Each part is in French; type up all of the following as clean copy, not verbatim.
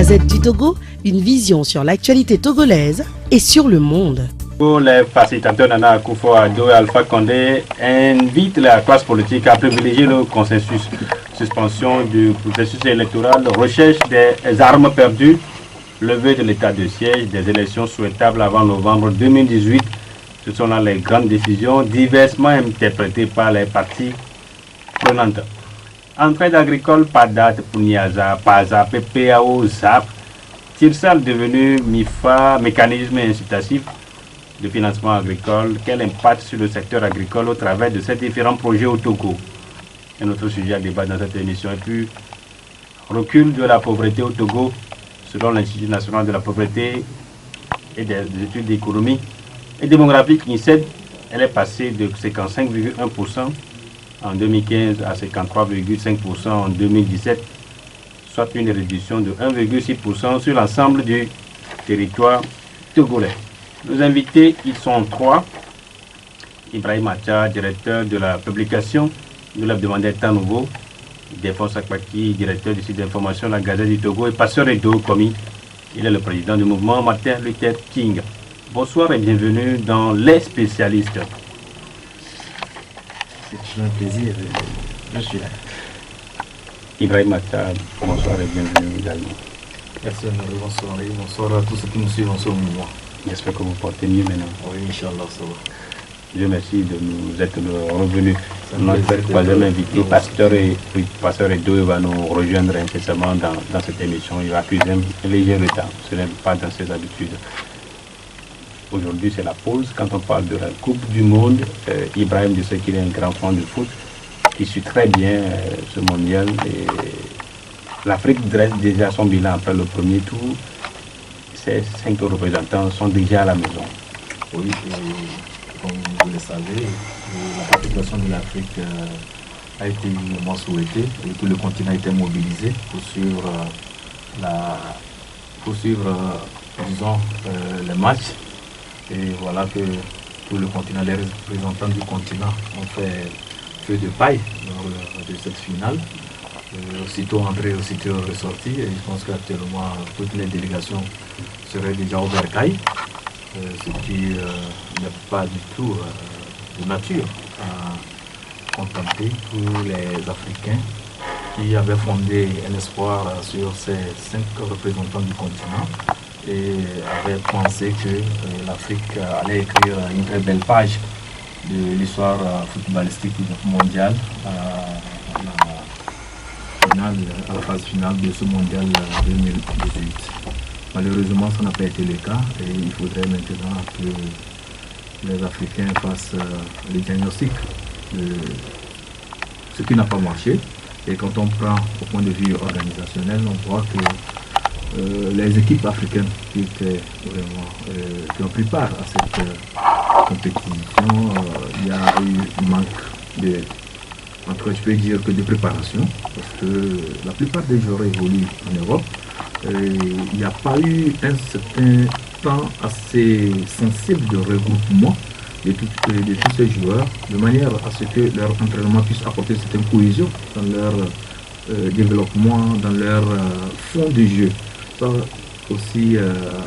Gazette du Togo, une vision sur l'actualité togolaise et sur le monde. Les facilitateurs Nana Akufo-Addo et Alpha Condé invitent la classe politique à privilégier le consensus. Suspension du processus électoral, recherche des armes perdues, levée de l'état de siège, des élections souhaitables avant novembre 2018. Ce sont là les grandes décisions diversement interprétées par les parties prenantes. Entraide agricole, pas date pour Niaza, PASA, PPAO, ZAP. TIRSAL devenu MIFA, mécanisme incitatif de financement agricole. Quel impact sur le secteur agricole au travers de ces différents projets au Togo? Un autre sujet à débat dans cette émission. Et puis, recul de la pauvreté au Togo, selon l'Institut national de la pauvreté et des études d'économie et démographique, INSED, elle est passée de 55,1% en 2015 à 53,5% en 2017, soit une réduction de 1,6% sur l'ensemble du territoire togolais. Nos invités, ils sont trois. Ibrahim Acha, directeur de la publication de l'hebdomadaire Temps Nouveau. Défense Akpaki, directeur du site d'information La Gazette du Togo. Et Pasteur Edo Komi, il est le président du mouvement Martin Luther King. Bonsoir et bienvenue dans Les Spécialistes. C'est un plaisir, je suis là. Ibrahim Acha, bonsoir et bienvenue également. Merci Amadou, bonsoir et bonsoir à tous ceux qui nous suivent en ce moment. J'espère que vous portez mieux maintenant. Oui, Inch'Allah, ça va. Dieu merci de nous être revenus. Notre troisième invité, Pasteur Edo, va nous rejoindre incessamment dans cette émission. Il va accuser un léger retard. Ce n'est pas dans ses habitudes. Aujourd'hui, c'est la pause. Quand on parle de la Coupe du Monde, Ibrahim, je sais qu'il est un grand fan du foot, qui suit très bien ce mondial. L'Afrique dresse déjà son bilan après le premier tour. Ces 5 représentants sont déjà à la maison. Oui, comme vous le savez, la participation de l'Afrique a été évidemment souhaitée et tout le continent a été mobilisé pour suivre disons, les matchs. Et voilà que tout le continent, les représentants du continent ont fait feu de paille lors de cette finale. Aussitôt entré, aussitôt ressorti. Et je pense qu'actuellement, toutes les délégations seraient déjà au bercail, ce qui n'est pas du tout de nature à contenter tous les Africains qui avaient fondé un espoir sur ces 5 représentants du continent et avaient pensé que l'Afrique allait écrire une très belle page de l'histoire footballistique mondiale à la phase finale de ce mondial 2018. Malheureusement, ça n'a pas été le cas et il faudrait maintenant que les Africains fassent le diagnostic de ce qui n'a pas marché. Et quand on prend au point de vue organisationnel, on voit que les équipes africaines qui ont pris part à cette compétition, il y a eu un manque de... En tout cas, je peux dire que de préparation, parce que la plupart des joueurs évoluent en Europe. Il n'y a pas eu un certain temps assez sensible de regroupement de tous ces joueurs, de manière à ce que leur entraînement puisse apporter certaine cohésion dans leur développement, dans leur fond de jeu. Ça aussi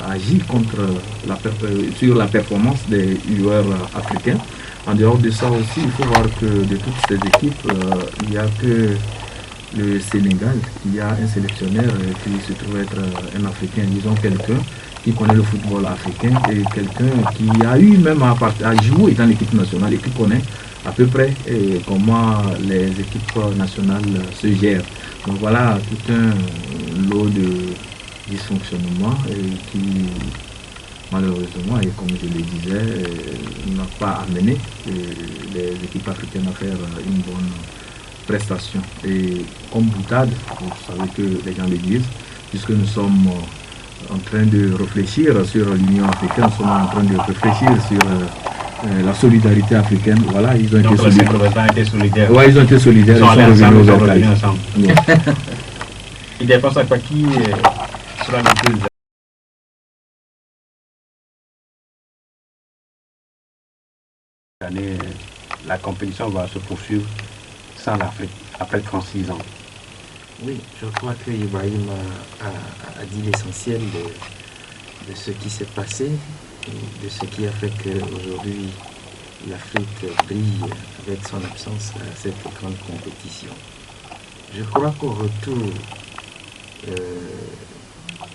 agit sur la performance des joueurs africains. En dehors de ça aussi, il faut voir que de toutes ces équipes, il n'y a que le Sénégal, il y a un sélectionneur qui se trouve être un Africain, disons quelqu'un qui connaît le football africain et quelqu'un qui a eu même à jouer dans l'équipe nationale et qui connaît à peu près comment les équipes nationales se gèrent. Donc voilà tout un lot de dysfonctionnement qui malheureusement, et comme je le disais, n'a pas amené les équipes africaines à faire une bonne prestation. Et comme boutade, vous savez que les gens le disent, puisque nous sommes en train de réfléchir sur l'Union africaine, nous sommes en train de réfléchir sur la solidarité africaine. Voilà, ils ont été solidaires. Ouais, ils ont été solidaires. Ils sont revenus ensemble. Il dépense à quoi qui sera le plus année, la compétition va se poursuivre sans l'Afrique après 36 ans. Oui, je crois que Ibrahim a dit l'essentiel de ce qui s'est passé et de ce qui a fait qu'aujourd'hui l'Afrique brille avec son absence à cette grande compétition. Je crois qu'au retour,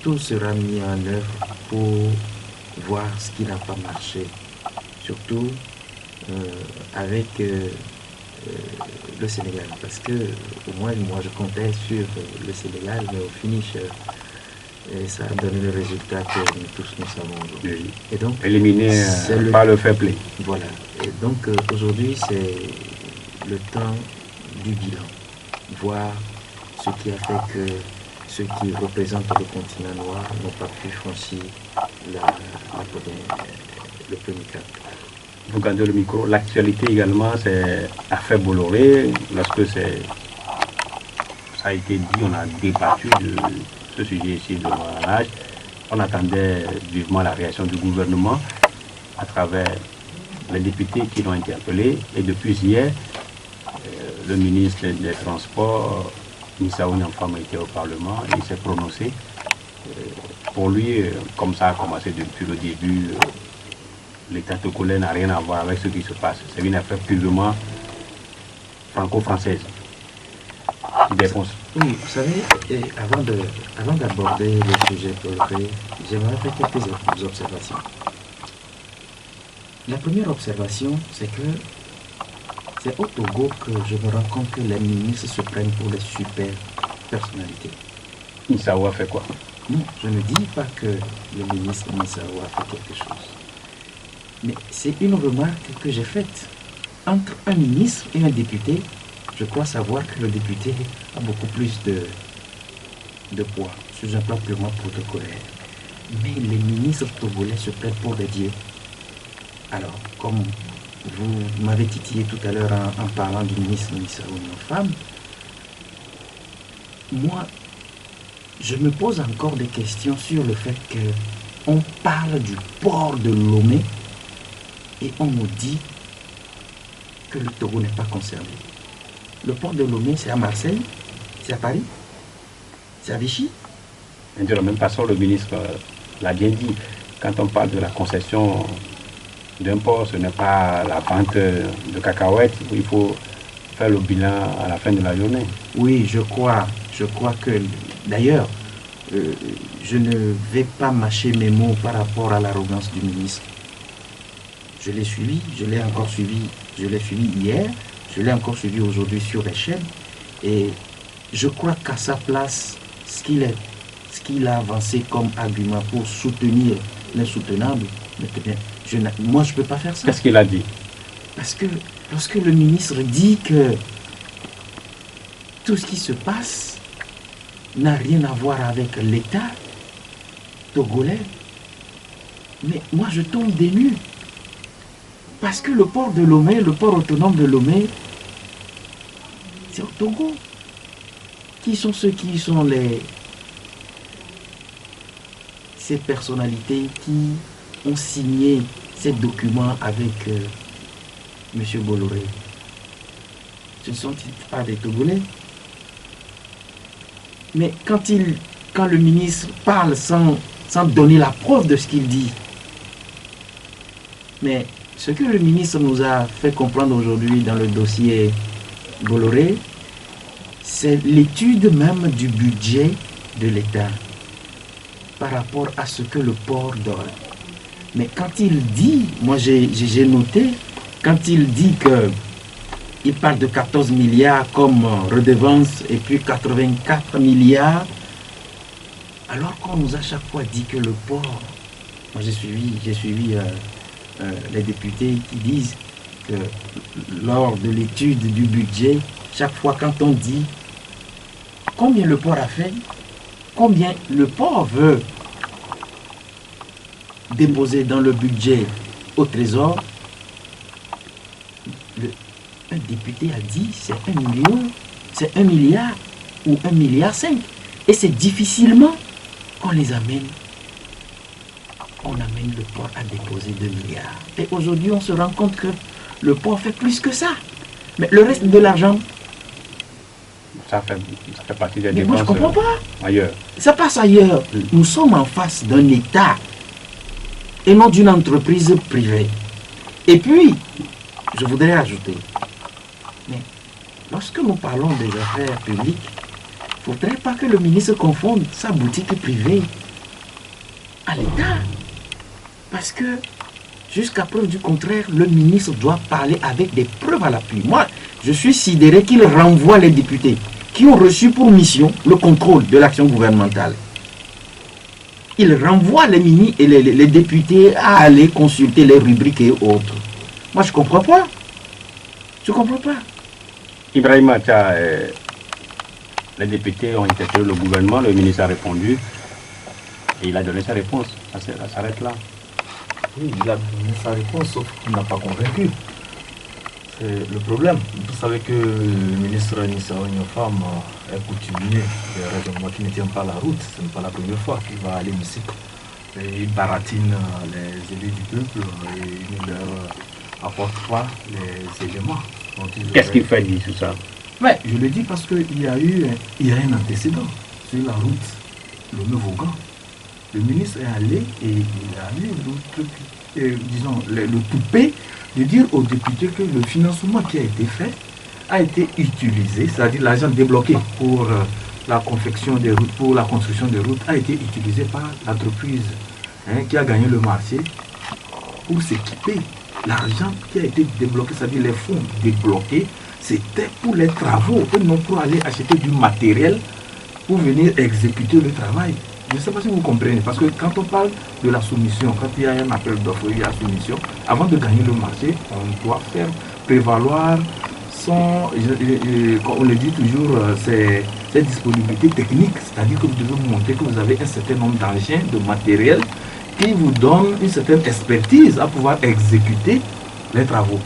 tout sera mis en œuvre pour voir ce qui n'a pas marché, surtout avec le Sénégal, parce que au moins moi je comptais sur le Sénégal, mais au finish ça a donné le résultat que nous tous nous savons aujourd'hui. Et donc éliminé par le fair play. Voilà. Et donc aujourd'hui c'est le temps du bilan, voir ce qui a fait que ceux qui représentent le continent noir n'ont pas pu franchir le premier cap. Vous gardez le micro. L'actualité également, c'est l'affaire Bolloré. Lorsque ça a été dit, on a débattu de ce sujet ici devant l'âge. On attendait vivement la réaction du gouvernement à travers les députés qui l'ont interpellé. Et depuis hier, le ministre des Transports, Missaou Nyamfam, était au Parlement et il s'est prononcé. Pour lui, comme ça a commencé depuis le début, l'État togolais n'a rien à voir avec ce qui se passe. C'est une affaire purement franco-française. Oui, vous savez, avant d'aborder le sujet Bolloré, j'aimerais faire quelques observations. La première observation, c'est que c'est au Togo que je me rends compte que les ministres se prennent pour des super personnalités. Missaou a fait quoi? Non, je ne dis pas que le ministre Missaou a fait quelque chose. Mais c'est une remarque que j'ai faite. Entre un ministre et un député, je crois savoir que le député a beaucoup plus de poids sur un plan purement protocolaire. Mais les ministres togolais se prennent pour des dieux. Alors, comme vous m'avez titillé tout à l'heure en parlant du ministre Missaou Nyamfam, moi, je me pose encore des questions sur le fait qu'on parle du port de Lomé et on nous dit que le Togo n'est pas concerné. Le port de Lomé, c'est à Marseille, c'est à Paris, c'est à Vichy. Et de la même façon, le ministre l'a bien dit, quand on parle de la concession d'un port, ce n'est pas la vente de cacahuètes, il faut faire le bilan à la fin de la journée. Oui, je crois que, d'ailleurs, je ne vais pas mâcher mes mots par rapport à l'arrogance du ministre. Je l'ai suivi, je l'ai encore suivi, je l'ai suivi hier, je l'ai encore suivi aujourd'hui sur les chaînes. Et je crois qu'à sa place, ce qu'il a avancé comme argument pour soutenir l'insoutenable, moi je ne peux pas faire ça. Qu'est-ce qu'il a dit? Parce que lorsque le ministre dit que tout ce qui se passe n'a rien à voir avec l'État togolais, mais moi je tombe des nues. Parce que le port de Lomé, le port autonome de Lomé, c'est au Togo. Qui sont ceux qui sont ces personnalités qui ont signé ces documents avec M. Bolloré? Ce ne sont pas des Togolais. Mais quand le ministre parle sans donner la preuve de ce qu'il dit, mais ce que le ministre nous a fait comprendre aujourd'hui dans le dossier Bolloré, c'est l'étude même du budget de l'État par rapport à ce que le port donne. Mais quand il dit, moi j'ai noté, quand il dit qu'il parle de 14 milliards comme redevance et puis 84 milliards, alors qu'on nous a chaque fois dit que le port, moi j'ai suivi les députés qui disent que lors de l'étude du budget, chaque fois quand on dit combien le port a fait, combien le port veut déposer dans le budget au trésor, un député a dit c'est 1 million, c'est 1 milliard ou 1,5 milliard. Et c'est difficilement qu'on les amène. On amène le port à déposer 2 milliards. Et aujourd'hui, on se rend compte que le port fait plus que ça. Mais le reste de l'argent, Ça fait partie des Mais moi, je dépenses comprends pas. ailleurs. Ça passe ailleurs. Nous sommes en face d'un État et non d'une entreprise privée. Et puis, je voudrais ajouter, mais lorsque nous parlons des affaires publiques, il ne faudrait pas que le ministre confonde sa boutique privée à l'État. Parce que, jusqu'à preuve du contraire, le ministre doit parler avec des preuves à l'appui. Moi, je suis sidéré qu'il renvoie les députés qui ont reçu pour mission le contrôle de l'action gouvernementale. Il renvoie les députés à aller consulter les rubriques et autres. Moi, je ne comprends pas. Je ne comprends pas. Ibrahima, les députés ont interpellé le gouvernement, le ministre a répondu et il a donné sa réponse. Ça s'arrête là. Oui, il a donné sa réponse, sauf qu'il n'a pas convaincu. C'est le problème. Vous savez que le ministre Nissa Ognofam est coutumier des raisonnements qui ne tiennent pas la route. Ce n'est pas la première fois qu'il va à l'hémicycle. Et il baratine les élus du peuple et il ne leur apporte pas les éléments. Qu'est-ce qu'il fait dire sur ça? Mais je le dis parce qu'il y a un antécédent sur la route, le Nouveau-Gand. Le ministre est allé et il a eu le toupet de dire aux députés que le financement qui a été fait a été utilisé, c'est-à-dire l'argent débloqué pour la confection des routes, pour la construction des routes, a été utilisé par l'entreprise qui a gagné le marché pour s'équiper. L'argent qui a été débloqué, c'est-à-dire les fonds débloqués, c'était pour les travaux et non pour aller acheter du matériel pour venir exécuter le travail. Je ne sais pas si vous comprenez, parce que quand on parle de la soumission, quand il y a un appel d'offres, il y a soumission, avant de gagner le marché, on doit faire prévaloir son, on le dit toujours, ses disponibilités techniques, c'est-à-dire que vous devez montrer que vous avez un certain nombre d'engins, de matériel, qui vous donne une certaine expertise à pouvoir exécuter les travaux.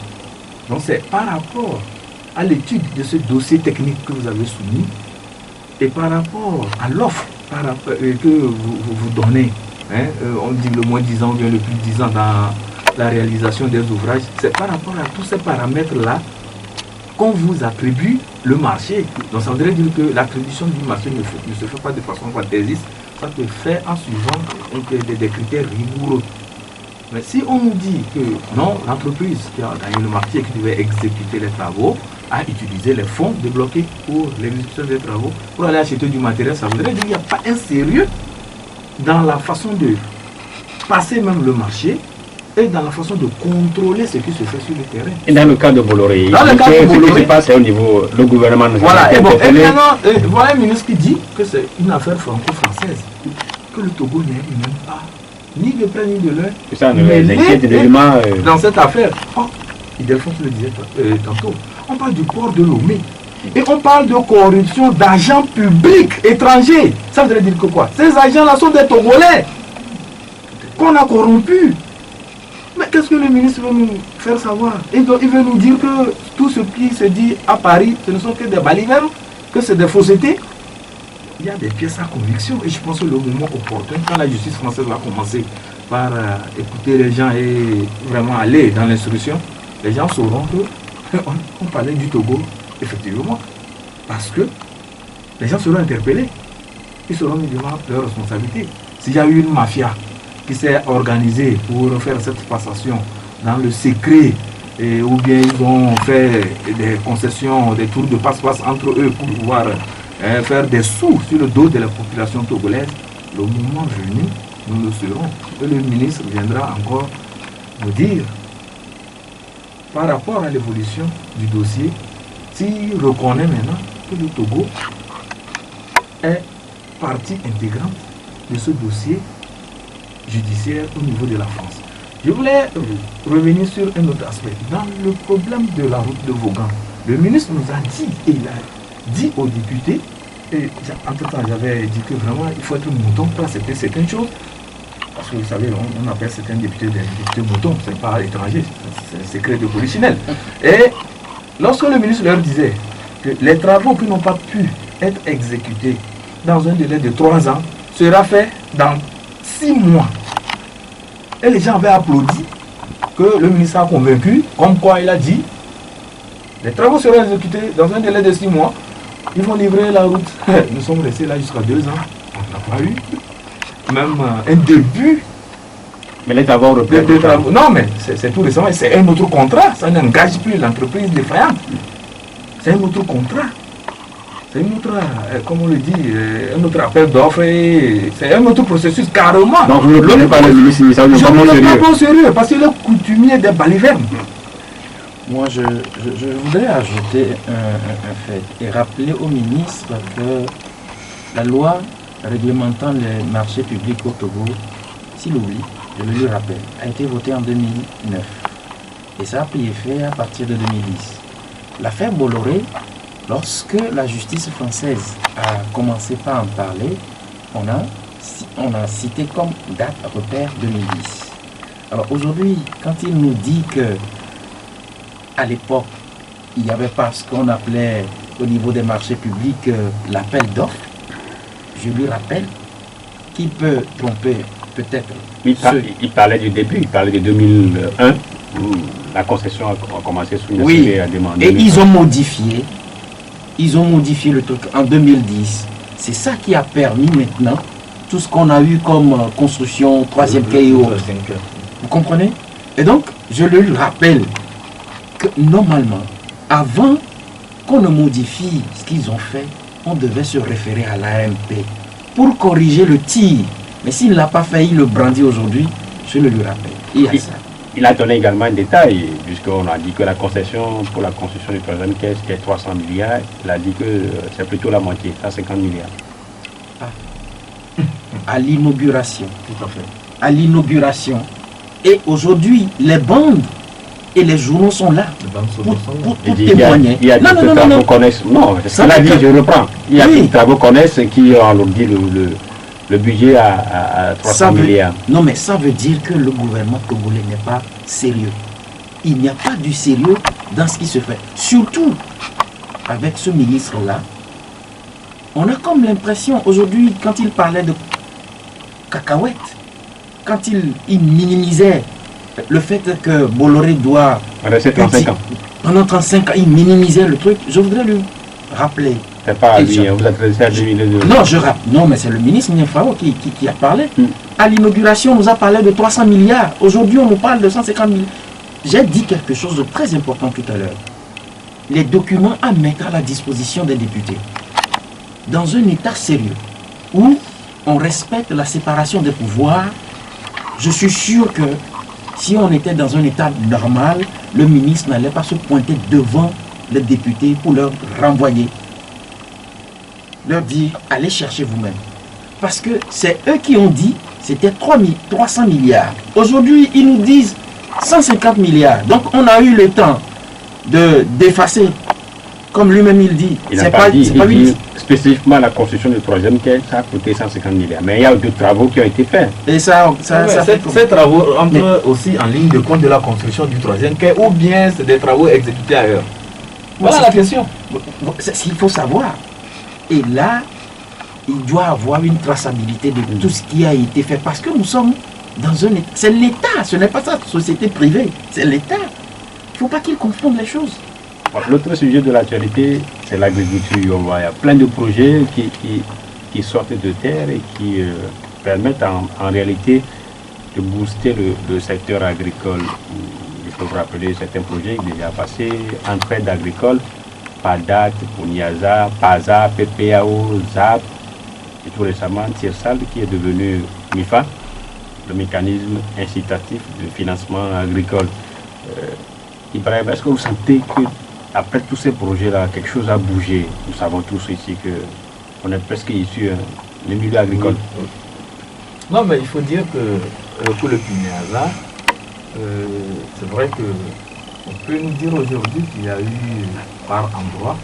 Donc c'est par rapport à l'étude de ce dossier technique que vous avez soumis et par rapport à l'offre que vous donnez, on dit le moins 10 ans ou bien le plus 10 ans dans la réalisation des ouvrages, c'est par rapport à tous ces paramètres-là qu'on vous attribue le marché. Donc ça voudrait dire que l'attribution du marché ne se fait pas de façon fantaisiste, ça se fait en suivant des critères rigoureux. Mais si on nous dit que non, l'entreprise qui a gagné le marché et qui devait exécuter les travaux a utilisé les fonds débloqués pour l'exécution des travaux pour aller acheter du matériel, ça voudrait dire qu'il n'y a pas un sérieux dans la façon de passer même le marché et dans la façon de contrôler ce qui se fait sur le terrain. Et dans le cas de Bolloré, ce qui se passe au niveau du gouvernement. Voilà, et maintenant, voilà un ministre qui dit que c'est une affaire franco-française, que le Togo n'est même pas ni de près ni de loin. Ça nous inquiète éléments. Dans cette affaire, Ildefonse le disait tantôt, on parle du port de Lomé. Et on parle de corruption d'agents publics étrangers. Ça veut dire que quoi? Ces agents-là sont des Togolais qu'on a corrompus. Mais qu'est-ce que le ministre veut nous faire savoir? Il veut nous dire que tout ce qui se dit à Paris, ce ne sont que des balivernes, que c'est des faussetés. Il y a des pièces à conviction et je pense que le moment opportun, quand la justice française va commencer par écouter les gens et vraiment aller dans l'instruction, les gens sauront que on parlait du Togo, effectivement, parce que les gens seront interpellés, ils seront mis devant leurs responsabilités. S'il y a eu une mafia qui s'est organisée pour faire cette passation dans le secret, ou bien ils ont fait des concessions, des tours de passe-passe entre eux pour pouvoir faire des sous sur le dos de la population togolaise, le moment venu, nous le serons. Et le ministre viendra encore nous dire, par rapport à l'évolution du dossier, s'il reconnaît maintenant que le Togo est partie intégrante de ce dossier judiciaire au niveau de la France. Je voulais revenir sur un autre aspect. Dans le problème de la route de Vaughan, le ministre nous a dit, et il a dit aux députés, et entre-temps j'avais dit que vraiment il faut être mouton pour accepter certaines choses, parce que vous savez, on appelle certains députés des députés moutons, ce n'est pas étranger, c'est un secret de polichinelle. Et lorsque le ministre leur disait que les travaux qui n'ont pas pu être exécutés dans un délai de 3 ans sera fait dans 6 mois. Et les gens avaient applaudi que le ministre a convaincu, comme quoi il a dit, les travaux seront exécutés dans un délai de 6 mois. Ils vont livrer la route. Nous sommes restés là jusqu'à 2 ans. On n'a pas eu même un début. Mais les travaux reprennent. Non, mais c'est tout récemment. C'est un autre contrat. Ça n'engage plus l'entreprise défaillante. C'est un autre contrat. C'est un autre, comme on le dit, un autre appel d'offres. C'est un autre processus carrément. Donc vous ne prenez pas le ministre, ça vous ne pas au sérieux parce qu'il est coutumier des balivernes. Moi, je voudrais ajouter un fait et rappeler au ministre que la loi réglementant les marchés publics au Togo, s'il oublie, je le lui rappelle, a été votée en 2009 et ça a pris effet à partir de 2010. L'affaire Bolloré, lorsque la justice française a commencé par en parler, on a cité comme date repère 2010. Alors aujourd'hui, quand il nous dit que à l'époque, il n'y avait pas ce qu'on appelait au niveau des marchés publics l'appel d'offres, je lui rappelle qu'il peut tromper peut-être. Il parlait du début, il parlait de 2001, où la concession a commencé sous une oui, à demander. Et ils ont modifié le truc en 2010. C'est ça qui a permis maintenant tout ce qu'on a eu comme construction, troisième quai et autres. Vous comprenez? Et donc, je lui rappelle que normalement, avant qu'on ne modifie ce qu'ils ont fait, on devait se référer à l'AMP pour corriger le tir. Mais s'il ne l'a pas fait, il le brandit aujourd'hui, je le lui rappelle. Il a donné également un détail, puisqu'on a dit que la concession pour la construction du troisième quai, c'était 300 milliards. Il a dit que c'est plutôt la moitié, 150 milliards. À l'inauguration. Tout à fait. À l'inauguration. Et aujourd'hui, les bandes et les journaux sont là pour témoigner. Il y a des travaux connaissent. Non, c'est ce qu'il a dit, je reprends. Il y a des travaux connaissent qui ont alourdi le budget à 300 milliards. Non, mais ça veut dire que le gouvernement togolais n'est pas sérieux. Il n'y a pas du sérieux dans ce qui se fait. Surtout avec ce ministre-là, on a comme l'impression, aujourd'hui, quand il parlait de cacahuètes, quand il minimisait le fait que Bolloré doit rester 35 ans. Pendant 35 ans, il minimisait le truc. Je voudrais lui rappeler. C'est pas à lui, vous adressez à lui. Non, mais c'est le ministre Niafao qui a parlé. À l'inauguration, on nous a parlé de 300 milliards. Aujourd'hui, on nous parle de 150 milliards. J'ai dit quelque chose de très important tout à l'heure. Les documents à mettre à la disposition des députés. Dans un état sérieux, où on respecte la séparation des pouvoirs, je suis sûr que si on était dans un état normal, le ministre n'allait pas se pointer devant les députés pour leur renvoyer. Leur dire, allez chercher vous-même. Parce que c'est eux qui ont dit, c'était 300 milliards. Aujourd'hui, ils nous disent 150 milliards. Donc on a eu le temps d'effacer. Comme lui-même il dit. Il n'a pas dit spécifiquement la construction du troisième quai, ça a coûté 150 milliards. Mais il y a d'autres travaux qui ont été faits. Et ces travaux entrent aussi en ligne de compte de la construction du troisième quai ou bien c'est des travaux exécutés ailleurs. Voilà la question. Il faut savoir. Et là, il doit avoir une traçabilité de tout ce qui a été fait. Parce que nous sommes dans un État. C'est l'État, ce n'est pas sa société privée. C'est l'État. Il ne faut pas qu'il confonde les choses. L'autre sujet de l'actualité, c'est l'agriculture. Il y a plein de projets qui sortent de terre et qui permettent en réalité de booster le secteur agricole. Il faut vous rappeler certains projets déjà passés, Entraide agricole, PADAT, Niaza, PAZA, PPAO, ZAP, et tout récemment TIRSAL qui est devenu MIFA, le mécanisme incitatif de financement agricole. Ibrahim, est-ce que vous sentez que après tous ces projets-là, quelque chose a bougé? Nous savons tous ici qu'on est presque issus du milieu agricole. Oui. Non, mais il faut dire que pour le Niaza, c'est vrai qu'on peut nous dire aujourd'hui qu'il y a eu par endroit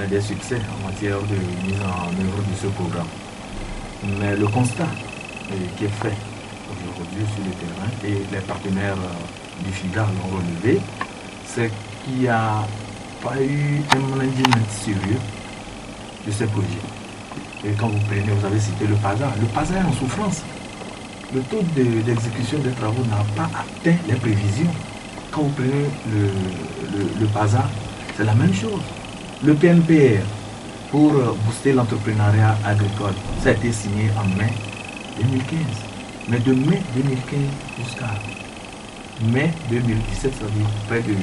des succès en matière de mise en œuvre de ce programme. Mais le constat qui est fait aujourd'hui sur le terrain et les partenaires du FIDA l'ont relevé, c'est qu'il n'y a pas eu un management sérieux de ces projets. Et quand vous prenez, vous avez cité le PAZA. Le PAZA est en souffrance. Le taux d'exécution des travaux n'a pas atteint les prévisions. Quand vous prenez le PAZA, c'est la même chose. Le PNPR, pour booster l'entrepreneuriat agricole. Ça a été signé en mai 2015. Mais de mai 2015 jusqu'à mai 2017, ça veut dire près de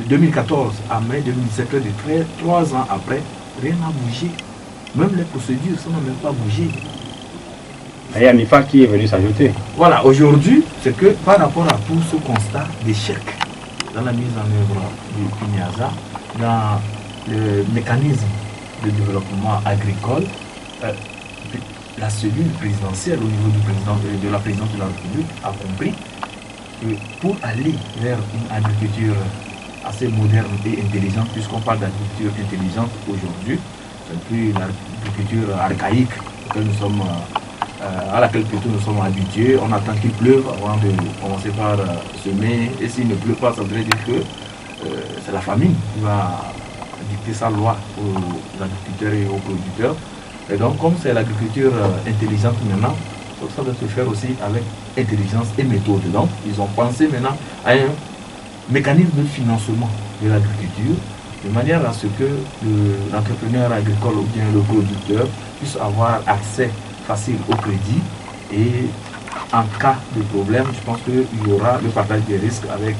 2014 à mai 2017, près de 3 ans après, rien n'a bougé. Même les procédures, ça n'a même pas bougé. Il y a MIFA qui est venu s'ajouter. Voilà, aujourd'hui, c'est que par rapport à tout ce constat d'échec dans la mise en œuvre du PINIASA, dans le mécanisme de développement agricole, la cellule présidentielle au niveau de la présidence de la République a compris que pour aller vers une agriculture assez moderne et intelligente, puisqu'on parle d'agriculture intelligente aujourd'hui, c'est plus l'agriculture archaïque à laquelle plutôt nous sommes habitués. On attend qu'il pleuve avant de commencer par semer, et s'il ne pleut pas, ça voudrait dire que c'est la famine qui va dicter sa loi aux agriculteurs et aux producteurs. Et donc, comme c'est l'agriculture intelligente maintenant, ça doit se faire aussi avec intelligence et méthode. Donc, ils ont pensé maintenant à un mécanisme de financement de l'agriculture, de manière à ce que l'entrepreneur agricole ou bien le producteur puisse avoir accès facile au crédit, et en cas de problème, je pense qu'il y aura le partage des risques avec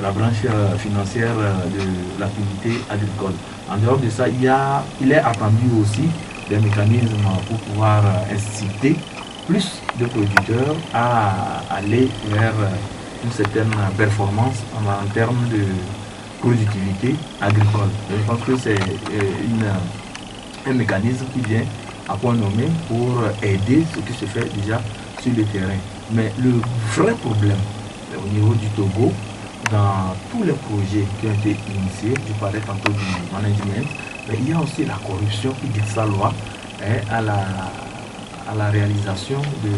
la branche financière de l'activité agricole. En dehors de ça, il est attendu aussi des mécanismes pour pouvoir inciter plus de producteurs à aller vers une certaine performance en termes de productivité agricole. Je pense que c'est un mécanisme qui vient à point nommé pour aider ce qui se fait déjà sur le terrain. Mais le vrai problème au niveau du Togo, dans tous les projets qui ont été initiés, je parlais tantôt du management, mais il y a aussi la corruption qui dicte sa loi à la réalisation de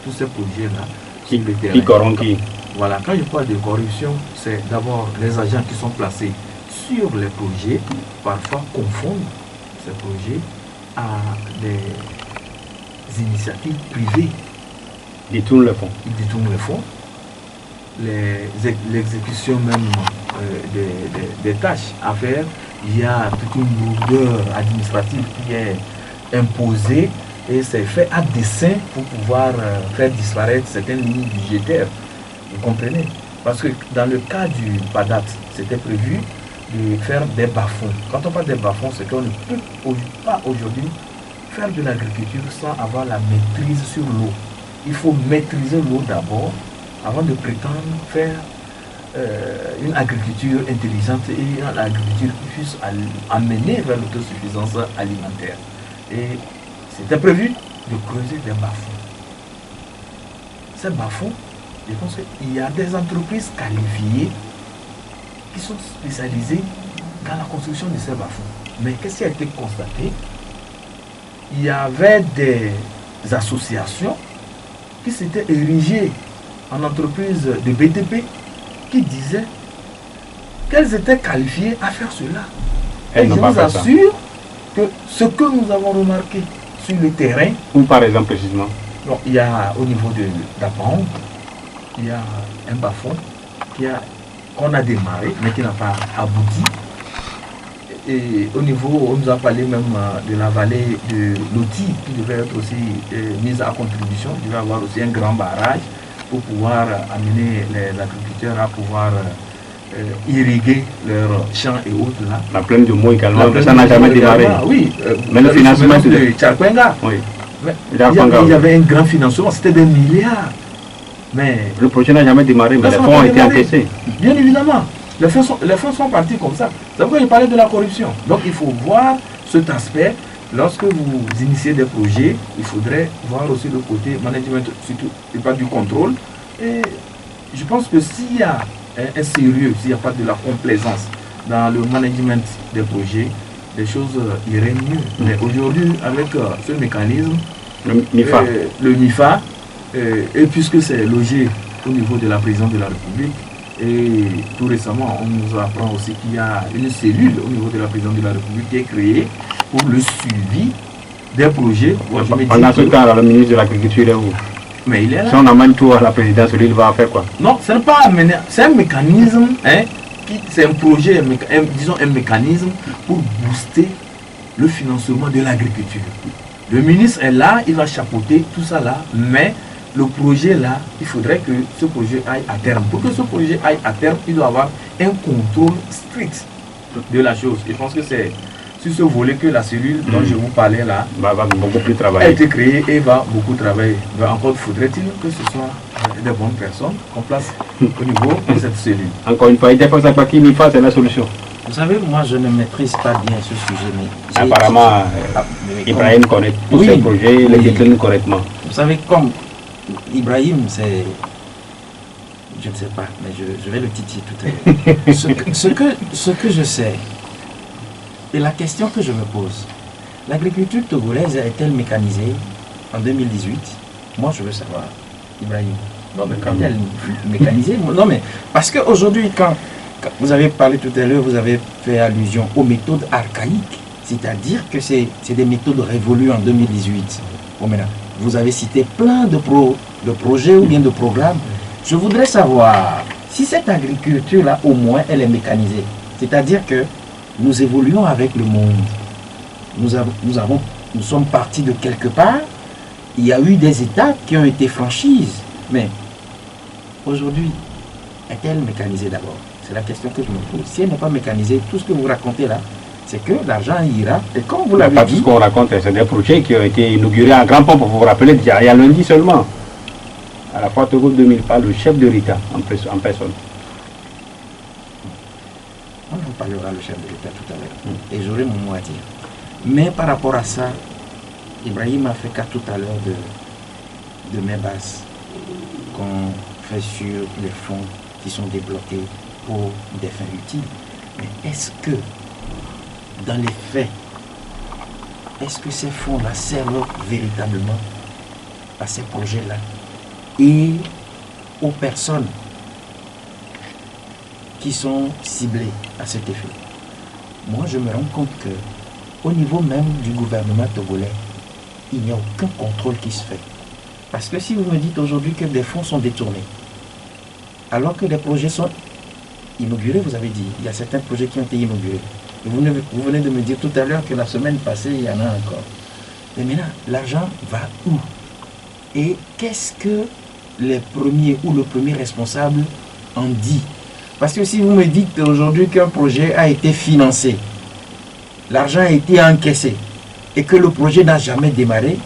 tous ces projets-là sur le terrain. Qui corrompt qui? Voilà, quand je parle de corruption, c'est d'abord les agents qui sont placés sur les projets, parfois confondent ces projets à des initiatives privées. Ils détournent le fonds. Ils détournent le fonds. L'exécution même des tâches à faire, il y a toute une lourdeur administrative qui est imposée, et c'est fait à dessein pour pouvoir faire disparaître certaines lignes budgétaires. Vous comprenez? Parce que dans le cas du PADAT, c'était prévu de faire des bas-fonds. Quand on parle des bas-fonds, c'est qu'on ne peut pas aujourd'hui faire de l'agriculture sans avoir la maîtrise sur l'eau. Il faut maîtriser l'eau d'abord avant de prétendre faire une agriculture intelligente et une agriculture qui puisse amener vers l'autosuffisance alimentaire. Et c'était prévu de creuser des bas-fonds. Ces bas-fonds, je pense qu'il y a des entreprises qualifiées qui sont spécialisées dans la construction de ces bas-fonds. Mais qu'est-ce qui a été constaté? Il y avait des associations qui s'étaient érigées en entreprises de BTP qui disaient qu'elles étaient qualifiées à faire cela. Et je vous assure que ce que nous avons remarqué sur le terrain... Ou par exemple précisément? Non, il y a au niveau d'Apan, il y a un bas-fond qu'on a démarré mais qui n'a pas abouti. Et au niveau, on nous a parlé même de la vallée de Loti qui devait être aussi mise à contribution. Il devait y avoir aussi un grand barrage pour pouvoir amener les agriculteurs à pouvoir irriguer leurs champs et autres là. La plaine de Mo également, ça n'a jamais démarré. Oui, mais le financement de Tcharkwenga. Oui. Il y avait un grand financement, c'était des milliards. Mais le projet n'a jamais démarré, mais les fonds ont été encaissés. Bien évidemment. Les fonds sont partis comme ça. C'est pourquoi je parlais de la corruption. Donc il faut voir cet aspect. Lorsque vous initiez des projets, il faudrait voir aussi le côté management, surtout, et pas du contrôle. Et je pense que s'il y a un sérieux, s'il n'y a pas de la complaisance dans le management des projets, les choses iraient mieux. Mais aujourd'hui, avec ce mécanisme, le MIFA, et puisque c'est logé au niveau de la présidence de la République, et tout récemment, on nous apprend aussi qu'il y a une cellule au niveau de la présidence de la République qui est créée pour le suivi des projets. Pendant ce temps, le ministre de l'Agriculture est où? Mais il est là. Si on amène tout à la présidence, lui, il va faire quoi? Non, ce n'est pas amener, c'est un mécanisme, c'est un projet, disons un mécanisme pour booster le financement de l'agriculture. Le ministre est là, il va chapeauter tout ça là, mais le projet là, il faudrait que ce projet aille à terme. Pour que ce projet aille à terme, il doit avoir un contrôle strict de la chose. Et je pense que c'est sur ce volet que la cellule dont je vous parlais là va beaucoup plus a travailler. été créée et va beaucoup travailler. Mais encore faudrait-il que ce soit des bonnes personnes qu'on place au niveau de cette cellule. Encore une fois, il défend ça pas qui n'y c'est la solution. Vous savez, moi je ne maîtrise pas bien ce sujet, mais Apparemment, mais Ibrahim connaît tous Oui. ces projets, il les Oui. décline correctement. vous savez, comme Ibrahim, c'est... Je ne sais pas, mais je vais le titiller tout à l'heure. Ce que je sais, et la question que je me pose, l'agriculture togolaise est-elle mécanisée en 2018? Moi, je veux savoir, Ibrahim. Non, mais quand Est-elle mécanisée? Non, mais parce qu'aujourd'hui, quand vous avez parlé tout à l'heure, vous avez fait allusion aux méthodes archaïques, c'est-à-dire que c'est des méthodes révolues en 2018. Bon, maintenant, vous avez cité plein de projets ou bien de programmes. Je voudrais savoir si cette agriculture-là, au moins, elle est mécanisée. C'est-à-dire que nous évoluons avec le monde. Nous sommes partis de quelque part. Il y a eu des étapes qui ont été franchies. Mais aujourd'hui, est-elle mécanisée d'abord? C'est la question que je me pose. Si elle n'est pas mécanisée, tout ce que vous racontez là, c'est que l'argent ira. Et comme vous l'avez Pas tout dit, ce qu'on raconte, c'est des projets qui ont été inaugurés en grand pompe, pour vous vous rappeler, il y a lundi seulement. À la fois Togo 2000 par le chef de l'État en personne. on en parlera le chef de l'État tout à l'heure. Et j'aurai mon mot à dire. Mais par rapport à ça, Ibrahim a fait cas tout à l'heure de mes bases qu'on fait sur les fonds qui sont débloqués pour des fins utiles. Mais est-ce que, dans les faits, est-ce que ces fonds-là servent véritablement à ces projets-là et aux personnes qui sont ciblées à cet effet? Moi, je me rends compte que au niveau même du gouvernement togolais, il n'y a aucun contrôle qui se fait. Parce que si vous me dites aujourd'hui que des fonds sont détournés, alors que des projets sont inaugurés, vous avez dit, il y a certains projets qui ont été inaugurés. Et vous venez de me dire tout à l'heure que la semaine passée, il y en a encore. Mais maintenant, l'argent va où? Et qu'est-ce que les premiers ou le premier responsable en dit? Parce que si vous me dites aujourd'hui qu'un projet a été financé, l'argent a été encaissé et que le projet n'a jamais démarré.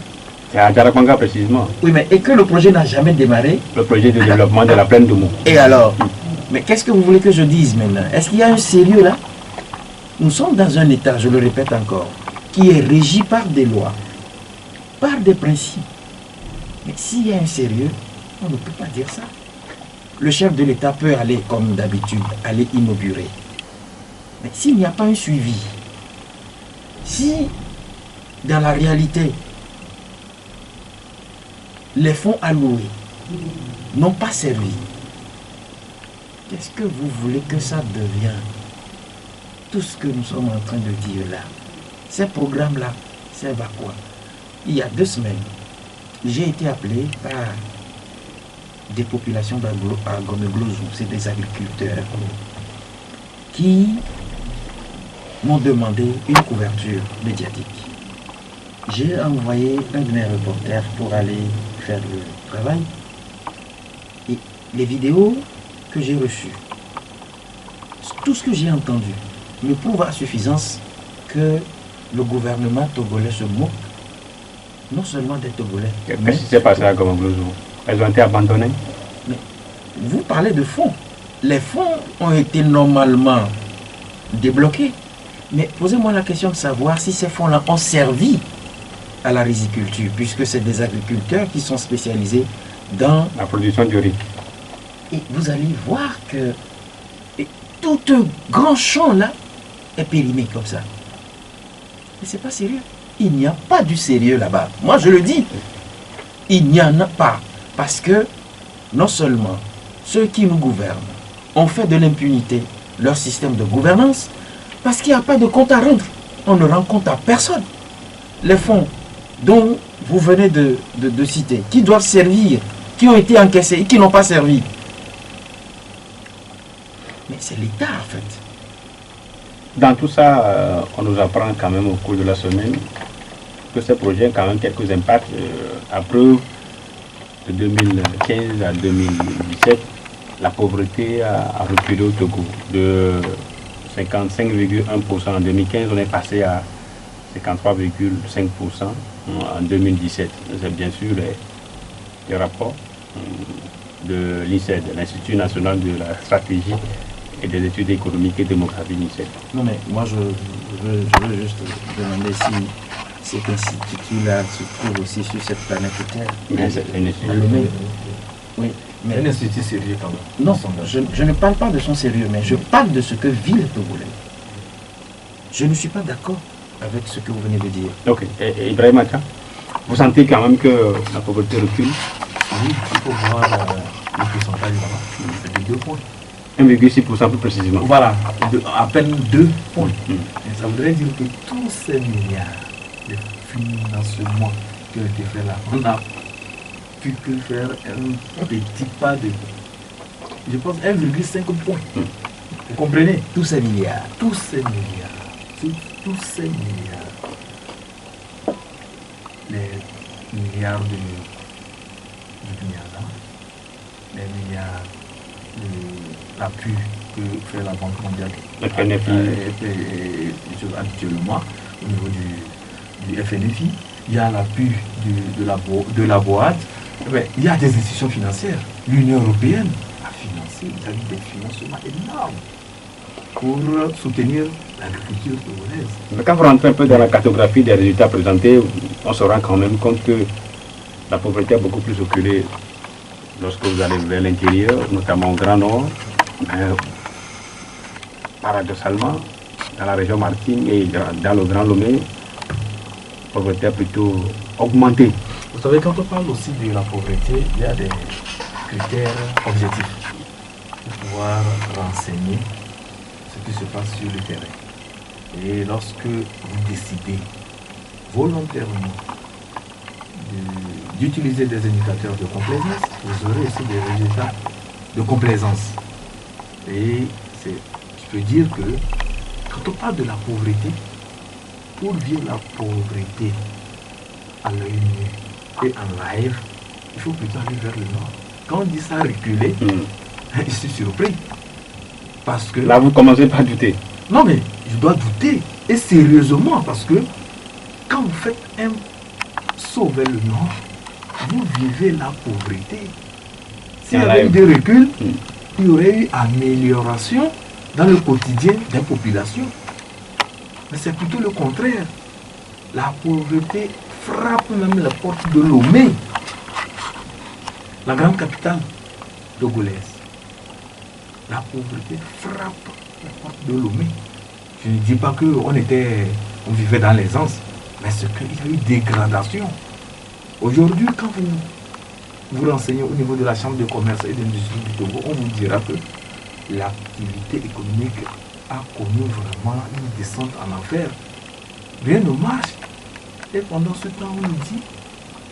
C'est à Djarakwanga précisément, Oui, mais et que le projet n'a jamais démarré. le projet de développement de la plaine de Mou. Et alors? Mais qu'est-ce que vous voulez que je dise maintenant? Est-ce qu'il y a un sérieux là? Nous sommes dans un État, je le répète encore, qui est régi par des lois, par des principes. Mais s'il y a un sérieux, on ne peut pas dire ça. Le chef de l'État peut aller, comme d'habitude, aller inaugurer. Mais s'il n'y a pas un suivi, si dans la réalité, les fonds alloués n'ont pas servi, qu'est-ce que vous voulez que ça devienne? Tout ce que nous sommes en train de dire là, ces programmes-là, servent à quoi? Il y a 2 semaines, j'ai été appelé par des populations d'Agomeglozo, c'est des agriculteurs, qui m'ont demandé une couverture médiatique. J'ai envoyé un de mes reporters pour aller faire le travail. Et les vidéos que j'ai reçues, tout ce que j'ai entendu, me prouve à suffisance que le gouvernement togolais se moque non seulement des Togolais. Qu'est-ce qui s'est passé à Gomoglozo? Elles ont été abandonnées? Vous parlez de fonds. Les fonds ont été normalement débloqués. Mais posez-moi la question de savoir si ces fonds-là ont servi à la riziculture, puisque c'est des agriculteurs qui sont spécialisés dans la production du riz. Et vous allez voir que tout un grand champ là est périmé comme ça. Mais c'est pas sérieux. Il n'y a pas du sérieux là-bas. Moi je le dis. Il n'y en a pas. Parce que non seulement ceux qui nous gouvernent ont fait de l'impunité leur système de gouvernance, parce qu'il n'y a pas de compte à rendre. On ne rend compte à personne. Les fonds dont vous venez de citer, qui doivent servir, qui ont été encaissés et qui n'ont pas servi. Mais c'est l'État en fait. Dans tout ça, on nous apprend quand même au cours de la semaine que ces projets ont quand même quelques impacts. À preuve, de 2015 à 2017, la pauvreté a reculé au Togo. De 55,1% en 2015, on est passé à 53,5% en 2017. C'est bien sûr les rapports de l'INSED, l'Institut national de la stratégie et des études économiques et démographiques l'INSED. Non, mais moi, je veux juste demander si cet institut-là se trouve aussi sur cette planète Terre. Mais c'est un institut. Oui, mais Un institut sérieux quand même. non, je ne parle pas de son sérieux, mais je parle de ce que vit le Togolais. Je ne suis pas d'accord avec ce que vous venez de dire. Ok. Et Ibrahim Acha, vous sentez quand même que la pauvreté recule? Oui, il faut voir le pourcentage là-bas. C'est de 2 points. 1,6% plus précisément. Voilà, à peine 2 points. Mm. Et ça voudrait dire que tous ces milliards de financement qui ont été faits là, on n'a pu que faire un petit pas de, je pense, 1,5 points. Mm. Vous comprenez? Tous ces milliards. Tous ces milliards, tous ces milliards, les milliards du Guyana, les milliards de l'appui que fait la Banque mondiale habituellement au niveau du FNFI, il y a l'appui de la BOAD, il y a des institutions financières. L'Union européenne a financé, il y a eu des financements énormes pour soutenir l'agriculture togolaise. Mais quand vous rentrez un peu dans la cartographie des résultats présentés, on se rend quand même compte que la pauvreté a beaucoup plus reculé lorsque vous allez vers l'intérieur, notamment au Grand Nord, mais paradoxalement, dans la région maritime et dans le Grand Lomé, la pauvreté a plutôt augmenté. Vous savez, quand on parle aussi de la pauvreté, il y a des critères objectifs pour pouvoir renseigner ce qui se passe sur le terrain. Et lorsque vous décidez volontairement d'utiliser des indicateurs de complaisance, vous aurez aussi des résultats de complaisance. Et je peux dire que quand on parle de la pauvreté, pour vivre la pauvreté à l'œil nu et en live, il faut plutôt aller vers le nord. Quand on dit ça reculer, je suis surpris. Parce que... Là, vous commencez par douter. Non, mais je dois douter. Et sérieusement, parce que quand vous faites un saut vers le nord, vous vivez la pauvreté. S'il y avait eu des reculs, il y aurait eu amélioration dans le quotidien des populations. Mais c'est plutôt le contraire. La pauvreté frappe même la porte de Lomé, la grande capitale togolaise. La pauvreté frappe la porte de Lomé. Je ne dis pas qu'on vivait dans l'aisance, mais c'est qu'il y a eu dégradation. Aujourd'hui, quand vous vous renseignez au niveau de la Chambre de commerce et d'industrie du Togo, on vous dira que l'activité économique a connu vraiment une descente en enfer. Rien ne marche. Et pendant ce temps, on nous dit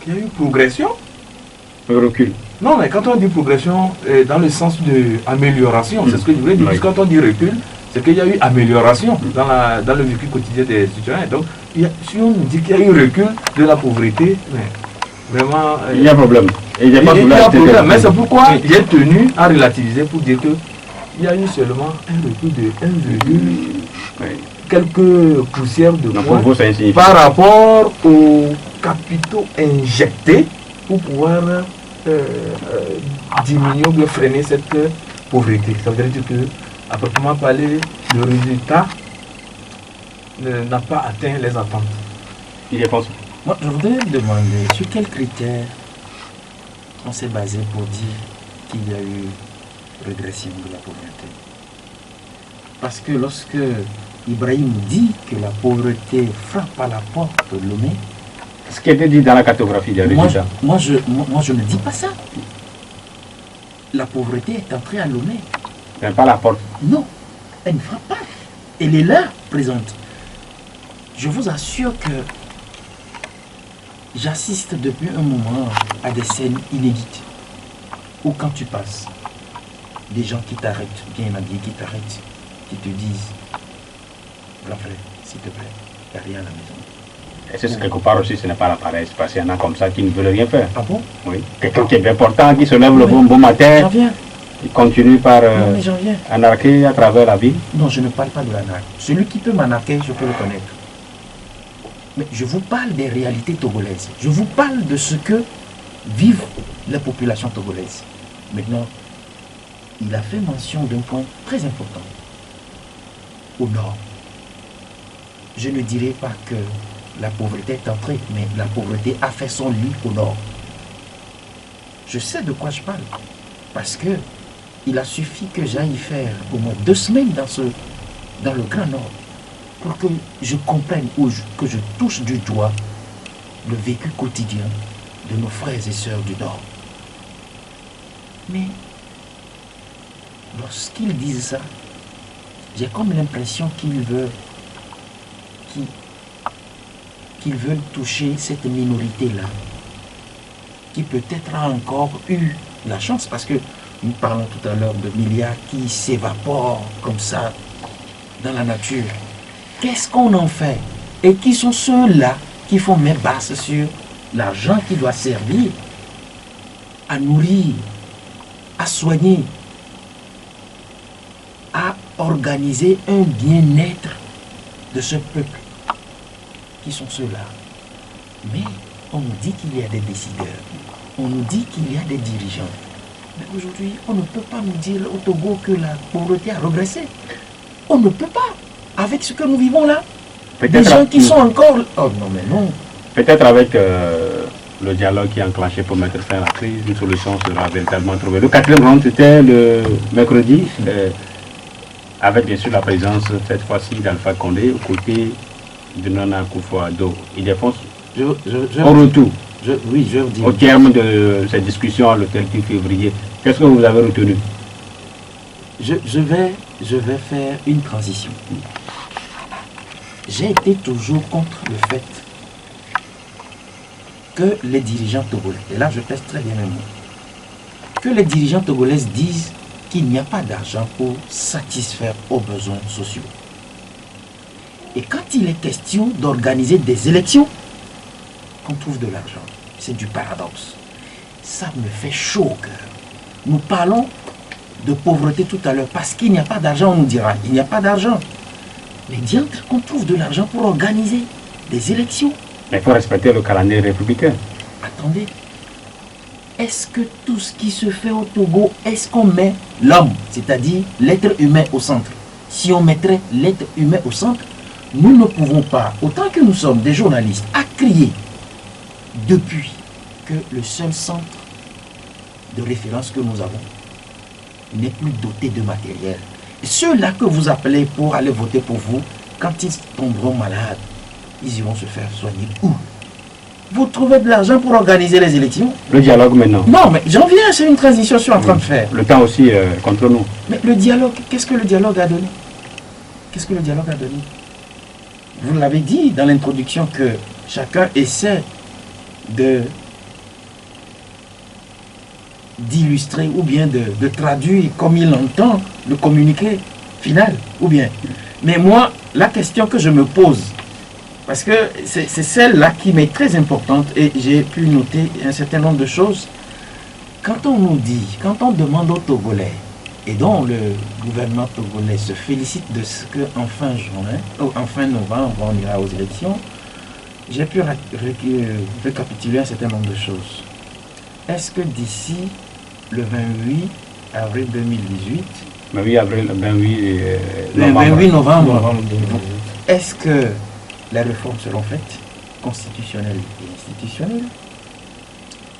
qu'il y a eu progression. Le recul. Non, mais quand on dit progression, dans le sens d'amélioration, c'est ce que je voulais dire. Quand on dit recul, c'est qu'il y a eu amélioration dans le vécu quotidien des citoyens. Donc, si on nous dit qu'il y a eu recul de la pauvreté, mais vraiment... il y a problème. Il y a problème, mais c'est pourquoi j'ai tenu à relativiser pour dire que il y a eu seulement un recul de 1, quelques poussières de points par rapport aux capitaux injectés pour pouvoir diminuer ou freiner cette pauvreté. Ça veut dire que, à proprement parler, le résultat n'a pas atteint les attentes. Il y a pensé. Moi, je voudrais demander sur quels critères on s'est basé pour dire qu'il y a eu régression de la pauvreté. Parce que lorsque Ibrahim dit que la pauvreté frappe à la porte de Lomé, Ce qui a été dit dans la cartographie des résultats. Moi, je ne dis pas ça. La pauvreté est entrée à Lomé. Mais pas la porte. Non, elle ne frappe pas. Elle est là, présente. Je vous assure que j'assiste depuis un moment à des scènes inédites. Où quand tu passes, des gens qui t'arrêtent, bien habillés qui t'arrêtent, qui te disent Grand frère, s'il te plaît, il n'y a rien à la maison. Et c'est quelque part aussi, ce n'est pas la paresse, parce qu'il y en a comme ça qui ne veulent rien faire. Ah bon? Oui. Quelqu'un qui est bien portant, qui se lève le bon J'en matin, viens. il continue par Non, mais j'en viens. anarquer à travers la ville. Non, je ne parle pas de l'anarchie. Celui qui peut m'anarquer, je peux le connaître. Mais je vous parle des réalités togolaises. Je vous parle de ce que vivent les populations togolaises. Maintenant, il a fait mention d'un point très important. Au nord. Je ne dirais pas que la pauvreté est entrée, mais la pauvreté a fait son lit au nord. Je sais de quoi je parle. Parce que il a suffi que j'aille faire au moins 2 semaines dans le Grand Nord pour que je comprenne que je touche du doigt le vécu quotidien de nos frères et sœurs du Nord. Mais lorsqu'ils disent ça, j'ai comme l'impression qu'ils veulent toucher cette minorité-là, qui peut-être a encore eu la chance, parce que nous parlons tout à l'heure de milliards qui s'évaporent comme ça dans la nature. Qu'est-ce qu'on en fait? Et qui sont ceux-là qui font main basse sur l'argent qui doit servir à nourrir, à soigner, à organiser un bien-être de ce peuple? Qui sont ceux-là? Mais on nous dit qu'il y a des décideurs, on nous dit qu'il y a des dirigeants. Mais aujourd'hui, on ne peut pas nous dire au Togo que la pauvreté a régressé. On ne peut pas, avec ce que nous vivons là. Des gens qui sont encore... Oh non, mais non. Peut-être avec le dialogue qui est enclenché pour mettre fin à la crise, une solution sera véritablement trouvée. Le 4e round, c'était le mercredi, avec bien sûr la présence, cette fois-ci, d'Alpha Condé, aux côtés de Nana Akufo-Addo. Il défonce au retour. Oui, je veux dire. Au terme de cette discussion, le 3 février, qu'est-ce que vous avez retenu? Je vais faire une transition. J'ai été toujours contre le fait que les dirigeants togolais, et là je pèse très bien mes mots, que les dirigeants togolais disent qu'il n'y a pas d'argent pour satisfaire aux besoins sociaux. Et quand il est question d'organiser des élections, qu'on trouve de l'argent. C'est du paradoxe. Ça me fait chaud au cœur. Nous parlons de pauvreté tout à l'heure. Parce qu'il n'y a pas d'argent, on nous dira, il n'y a pas d'argent. Mais diantre qu'on trouve de l'argent pour organiser des élections. Mais il faut respecter le calendrier républicain. Attendez. Est-ce que tout ce qui se fait au Togo, est-ce qu'on met l'homme, c'est-à-dire l'être humain au centre? Si on mettrait l'être humain au centre, nous ne pouvons pas, autant que nous sommes des journalistes, à crier depuis que le seul centre de référence que nous avons n'est plus doté de matériel. Et ceux-là que vous appelez pour aller voter pour vous, quand ils tomberont malades, ils iront se faire soigner où? Vous trouvez de l'argent pour organiser les élections? Le dialogue maintenant. Non, mais j'en viens, c'est une transition que je suis en train de faire. Le temps aussi contre nous. Mais le dialogue, qu'est-ce que le dialogue a donné? Qu'est-ce que le dialogue a donné? Vous l'avez dit dans l'introduction que chacun essaie d'illustrer ou bien de traduire comme il entend le communiqué final, ou bien. Mais moi, la question que je me pose, parce que c'est celle-là qui m'est très importante et j'ai pu noter un certain nombre de choses. Quand on nous dit, quand on demande aux Togolais, et dont le gouvernement togolais se félicite de ce qu'en fin novembre, on ira aux élections, j'ai pu récapituler un certain nombre de choses. Est-ce que d'ici le 28 avril 2018, le 28 novembre 2018, est-ce que les réformes seront faites, constitutionnelles et institutionnelles?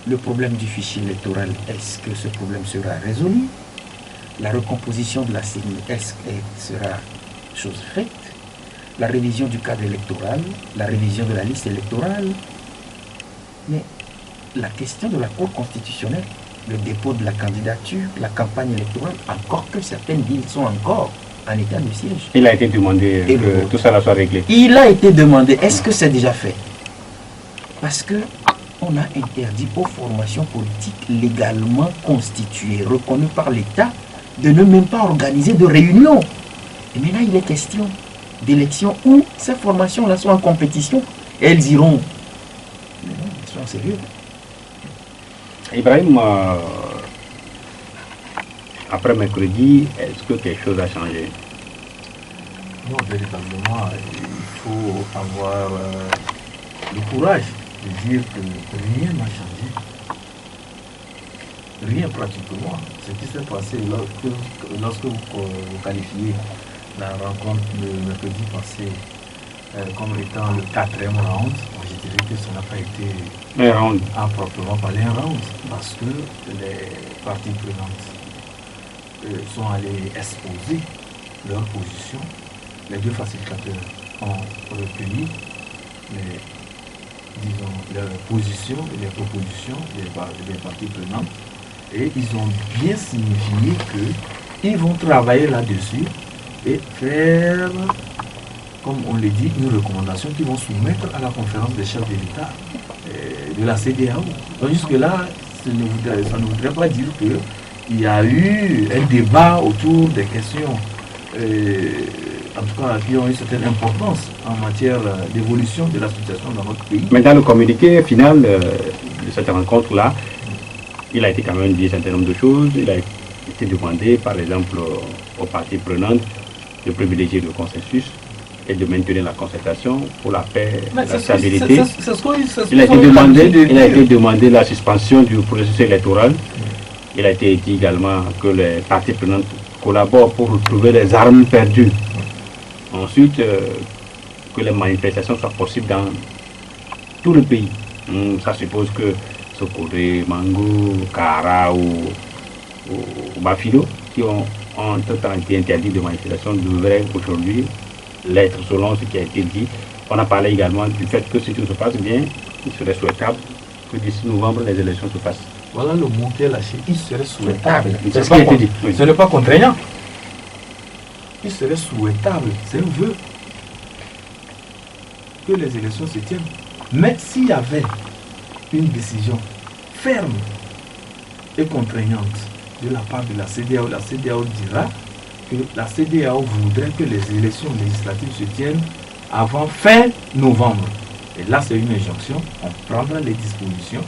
Le problème du fichier électoral, est-ce que ce problème sera résolu? La recomposition de la CENI, est-ce qu'elle sera chose faite? La révision du cadre électoral, la révision de la liste électorale. Mais la question de la Cour constitutionnelle, le dépôt de la candidature, la campagne électorale, encore que certaines villes sont encore en état de siège. Il a été demandé que tout ça soit réglé. Il a été demandé, est-ce que c'est déjà fait? Parce que on a interdit aux formations politiques légalement constituées, reconnues par l'État, de ne même pas organiser de réunions. Et maintenant, il est question d'élection où ces formations-là sont en compétition. Et elles iront. Mais non, elles sont sérieux. Ibrahim, après mercredi, est-ce que quelque chose a changé? Non, véritablement, il faut avoir le courage de dire que rien n'a changé. Rien pratiquement. Ce qui s'est passé lorsque vous qualifiez la rencontre de mercredi passé comme étant le 4e round, moi je dirais que ça n'a pas été Un round. à proprement parler un round, parce que les parties prenantes sont allées exposer leur position. Les deux facilitateurs ont recueilli leurs positions et les propositions des parties prenantes, et ils ont bien signifié qu'ils vont travailler là-dessus et faire, comme on le dit, une recommandation qu'ils vont soumettre à la conférence des chefs de l'État de la CEDEAO. Donc jusque-là, ça ne voudrait pas dire qu'il y a eu un débat autour des questions, en tout cas qui ont une certaine importance en matière d'évolution de la situation dans notre pays. Mais dans le communiqué final de cette rencontre-là, il a été quand même dit un certain nombre de choses. Il a été demandé, par exemple, aux parties prenantes de privilégier le consensus et de maintenir la concertation pour la paix, la stabilité. Il a été demandé la suspension du processus électoral. Il a été dit également que les parties prenantes collaborent pour retrouver les armes perdues. Ensuite, que les manifestations soient possibles dans tout le pays. Ça suppose que Sokoré, Mango, Kara ou Bafilo, qui ont entre-temps été interdits de manifestation, devraient aujourd'hui l'être selon ce qui a été dit. On a parlé également du fait que si tout se passe bien, il serait souhaitable que d'ici novembre, les élections se fassent. Voilà le mot qui est lâché. Il serait souhaitable. C'est ce qui a été dit. Ce n'est pas contraignant. Il serait souhaitable, c'est un vœu, que les élections se tiennent. Mais s'il y avait une décision ferme et contraignante de la part de la CEDEAO dira que la CEDEAO voudrait que les élections législatives se tiennent avant fin novembre. Et là, c'est une injonction. On prendra les dispositions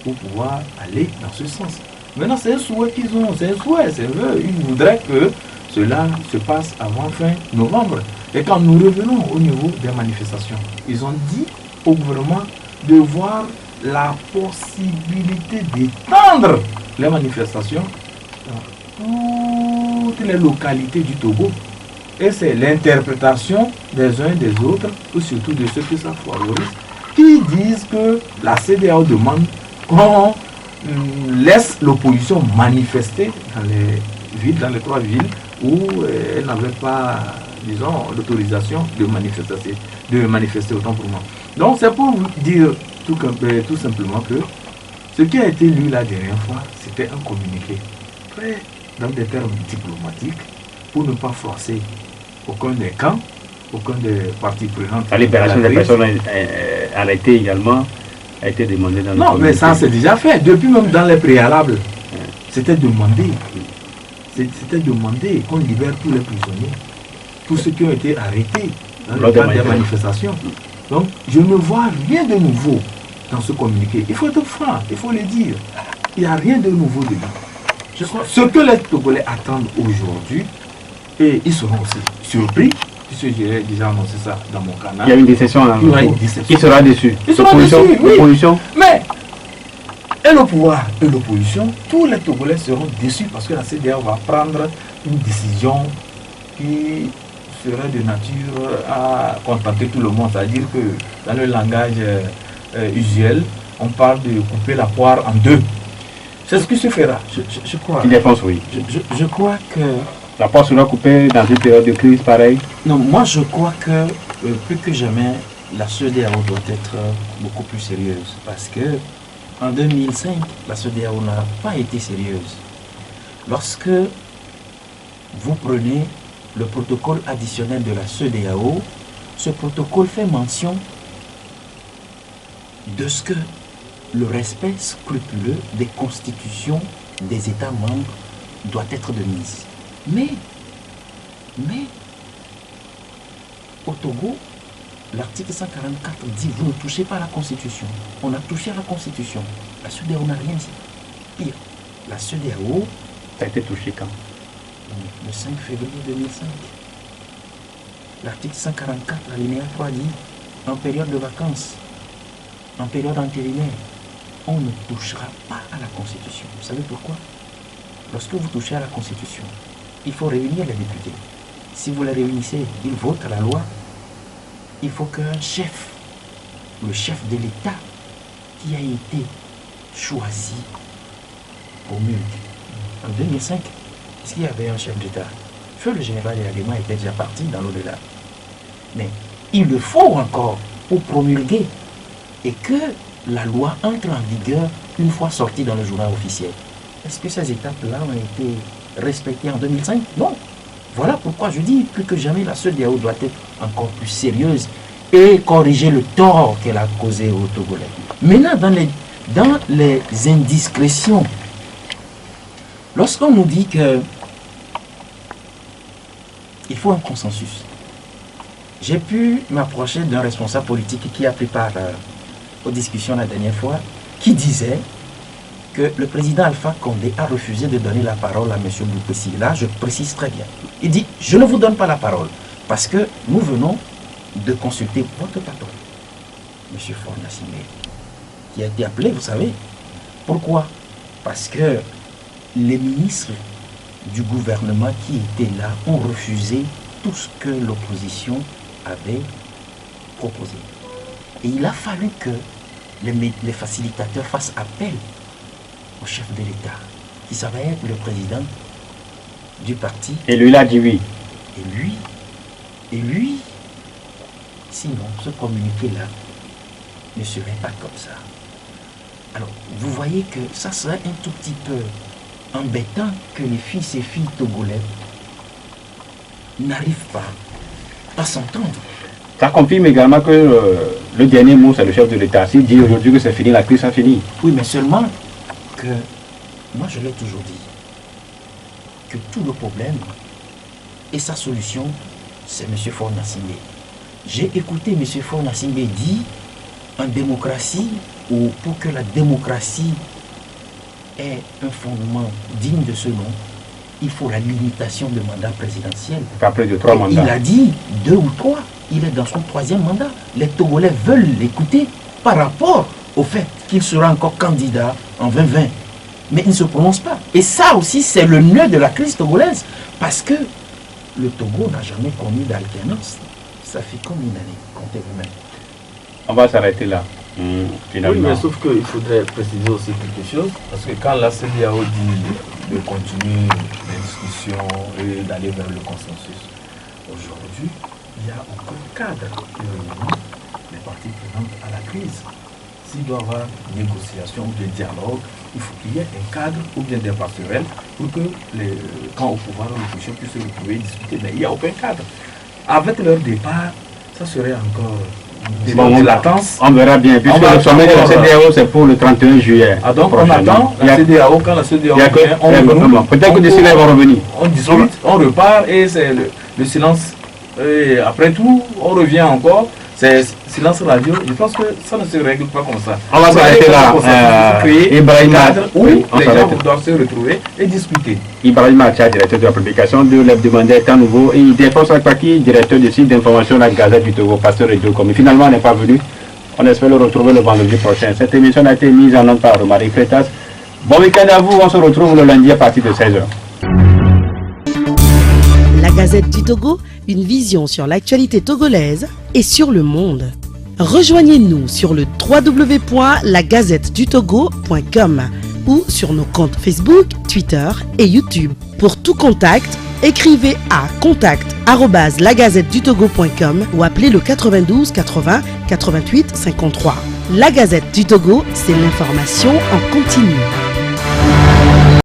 pour pouvoir aller dans ce sens. Maintenant, c'est un souhait qu'ils ont, c'est un souhait, c'est un vœu. Ils voudraient que cela se passe avant fin novembre. Et quand nous revenons au niveau des manifestations, ils ont dit au gouvernement de voir la possibilité d'étendre les manifestations dans toutes les localités du Togo. Et c'est l'interprétation des uns et des autres, ou surtout de ceux que ça favorise, qui disent que la CEDEAO demande qu'on laisse l'opposition manifester dans les villes, dans les 3 villes où elle n'avait pas, disons, l'autorisation de manifester autant pour moi. Donc c'est pour vous dire tout simplement que ce qui a été lu la dernière fois, c'était un communiqué très dans des termes diplomatiques pour ne pas froisser aucun des camps, aucun des parties prenantes. La libération des personnes arrêtées également a été demandée dans le communiqué. Non, mais ça c'est déjà fait. Depuis même dans les préalables, c'était demandé. C'était demandé qu'on libère tous les prisonniers, tous ceux qui ont été arrêtés dans le cadre des manifestations. Donc, je ne vois rien de nouveau dans ce communiqué. Il faut être franc, il faut le dire. Il n'y a rien de nouveau dedans. Ce que les Togolais attendent aujourd'hui, et ils seront aussi surpris, puisque j'ai déjà annoncé ça dans mon canal. Il y a une décision. Il y aura une décision. Qui sera déçu? Ils seront déçus, oui. L'opposition. Mais, et le pouvoir et l'opposition, tous les Togolais seront déçus parce que la CEDEAO va prendre une décision qui serait de nature à contenter tout le monde. C'est-à-dire que dans le langage usuel, on parle de couper la poire en 2. C'est ce qui se fera. Je crois. Il défense, oui. Je crois que. La poire sera coupée dans une période de crise pareille. Non, moi je crois que plus que jamais, la CEDEAO doit être beaucoup plus sérieuse. Parce que en 2005, la CEDEAO n'a pas été sérieuse. Lorsque vous prenez le protocole additionnel de la CEDEAO, ce protocole fait mention de ce que le respect scrupuleux des constitutions des États membres doit être de mise. Mais, Au Togo, l'article 144 dit vous ne touchez pas à la Constitution. On a touché à la Constitution. La CEDEAO n'a rien dit. Pire, la CEDEAO Ça a été touché quand? le 5 février 2005. L'article 144, l'alinéa 3 dit en période de vacances, en période intérimaire, on ne touchera pas à la Constitution. Vous savez pourquoi? Lorsque vous touchez à la Constitution, il faut réunir les députés. Si vous les réunissez, ils votent la loi. Il faut qu'un chef, le chef de l'État qui a été choisi, promulgue. En 2005, est-ce qu'il y avait un chef d'État? Feu le général Yagema était déjà parti dans l'au-delà. Mais il le faut encore pour promulguer et que la loi entre en vigueur une fois sortie dans le journal officiel. Est-ce que ces étapes-là ont été respectées en 2005? Non. Voilà pourquoi je dis plus que jamais la CEDEAO doit être encore plus sérieuse et corriger le tort qu'elle a causé aux Togolais. Maintenant, dans les indiscrétions, lorsqu'on nous dit que il faut un consensus, j'ai pu m'approcher d'un responsable politique qui a pris part aux discussions la dernière fois, qui disait que le président Alpha Condé a refusé de donner la parole à M. Boukessi. Là, je précise très bien. Il dit, je ne vous donne pas la parole parce que nous venons de consulter votre patron, M. Faure Gnassingbé, qui a été appelé, vous savez. Pourquoi? Parce que les ministres du gouvernement qui étaient là ont refusé tout ce que l'opposition avait proposé. Et il a fallu que les facilitateurs fassent appel au chef de l'État, qui savait être le président du parti. Et lui, il a dit oui. Et lui, sinon, ce communiqué-là ne serait pas comme ça. Alors, vous voyez que ça serait un tout petit peu embêtant que les fils et filles togolais n'arrivent pas à s'entendre. Ça confirme également que le dernier mot, c'est le chef de l'État. S'il dit aujourd'hui que c'est fini, la crise a fini. Oui, mais seulement que, moi je l'ai toujours dit, que tout le problème et sa solution, c'est M. Faure Gnassingbé. J'ai écouté M. Faure Gnassingbé dire, en démocratie, ou pour que la démocratie ait un fondement digne de ce nom, il faut la limitation de mandat présidentiel. Après de 3 mandats. Il a dit 2 ou 3. Il est dans son 3e mandat. Les Togolais veulent l'écouter par rapport au fait qu'il sera encore candidat en 2020. Mais il ne se prononce pas. Et ça aussi, c'est le nœud de la crise togolaise. Parce que le Togo n'a jamais connu d'alternance. Ça fait combien d'années? Comptez vous-même. On va s'arrêter là. Finalement. Oui, mais sauf qu'il faudrait préciser aussi quelque chose. Parce que quand la CEDEAO dit de continuer les discussions et d'aller vers le consensus, aujourd'hui, il n'y a aucun cadre qui réunit les parties prenantes à la crise. S'il doit y avoir négociation ou des dialogues, il faut qu'il y ait un cadre ou bien des passerelles pour que les camps au pouvoir ou l'opposition puissent se retrouver et discuter. Mais il n'y a aucun cadre. Avec leur départ, ça serait encore des latence. On verra bien. Puisque le sommet de la CEDEAO, c'est pour le 31 juillet. Ah, donc on attend la CEDEAO. Quand la CEDEAO vient, peut-être que d'ici là, ils vont revenir. On discute, on repart et c'est le silence. Et après tout, on revient encore. C'est silence radio. Je pense que ça ne se règle pas comme ça. On va s'arrêter là. Créer un cadre où les gens doivent se retrouver et discuter. Ibrahim Acha, directeur de la publication de l'hebdomadaire Temps Nouveau, et Défense Akpaki, directeur du site d'information La Gazette du Togo, pasteur radio comme finalement n'est pas venu. On espère le retrouver le vendredi prochain. Cette émission a été mise en onde par Romaric Freitas. Bon week-end à vous. On se retrouve le lundi à partir de 16h. La Gazette du Togo, une vision sur l'actualité togolaise et sur le monde. Rejoignez-nous sur le www.lagazettedutogo.com ou sur nos comptes Facebook, Twitter et YouTube. Pour tout contact, écrivez à contact@lagazettedutogo.com ou appelez le 92 80 88 53. La Gazette du Togo, c'est l'information en continu.